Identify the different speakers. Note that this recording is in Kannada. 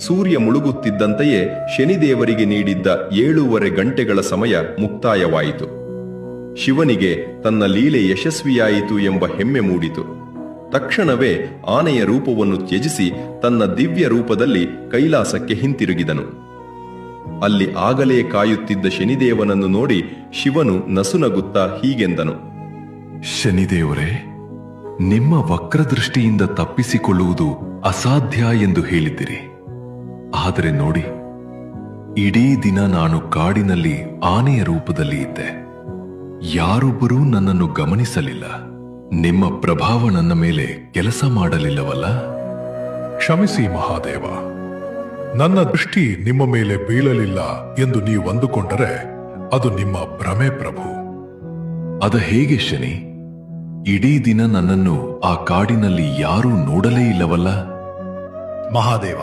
Speaker 1: ಸೂರ್ಯ ಮುಳುಗುತ್ತಿದ್ದಂತೆಯೇ ಶನಿದೇವರಿಗೆ ನೀಡಿದ್ದ 7.5 ಗಂಟೆಗಳ ಸಮಯ ಮುಕ್ತಾಯವಾಯಿತು. ಶಿವನಿಗೆ ತನ್ನ ಲೀಲೆ ಯಶಸ್ವಿಯಾಯಿತು ಎಂಬ ಹೆಮ್ಮೆ ಮೂಡಿತು. ತಕ್ಷಣವೇ ಆನೆಯ ರೂಪವನ್ನು ತ್ಯಜಿಸಿ ತನ್ನ ದಿವ್ಯ ರೂಪದಲ್ಲಿ ಕೈಲಾಸಕ್ಕೆ ಹಿಂತಿರುಗಿದನು. ಅಲ್ಲಿ ಆಗಲೇ ಕಾಯುತ್ತಿದ್ದ ಶನಿದೇವನನ್ನು ನೋಡಿ ಶಿವನು ನಸುನಗುತ್ತಾ ಹೀಗೆಂದನು.
Speaker 2: ಶನಿದೇವರೇ, ನಿಮ್ಮ ವಕ್ರದೃಷ್ಟಿಯಿಂದ ತಪ್ಪಿಸಿಕೊಳ್ಳುವುದು ಅಸಾಧ್ಯ ಎಂದು ಹೇಳಿದ್ದಿರಿ. ಆದರೆ ನೋಡಿ, ಇಡೀ ದಿನ ನಾನು ಕಾಡಿನಲ್ಲಿ ಆನೆಯ ರೂಪದಲ್ಲಿ ಇದ್ದೆ. ಯಾರೊಬ್ಬರೂ ನನ್ನನ್ನು ಗಮನಿಸಲಿಲ್ಲ. ನಿಮ್ಮ ಪ್ರಭಾವ ನನ್ನ ಮೇಲೆ ಕೆಲಸ ಮಾಡಲಿಲ್ಲವಲ್ಲ?
Speaker 3: ಕ್ಷಮಿಸಿ ಮಹಾದೇವ, ನನ್ನ ದೃಷ್ಟಿ ನಿಮ್ಮ ಮೇಲೆ ಬೀಳಲಿಲ್ಲ ಎಂದು ನೀವು ಅಂದುಕೊಂಡರೆ ಅದು ನಿಮ್ಮ ಭ್ರಮೆ ಪ್ರಭು.
Speaker 2: ಅದ ಹೇಗೆ ಶನಿ? ಇಡೀ ದಿನ ನನ್ನನ್ನು ಆ ಕಾಡಿನಲ್ಲಿ ಯಾರೂ ನೋಡಲೇ ಇಲ್ಲವಲ್ಲ?
Speaker 3: ಮಹಾದೇವ,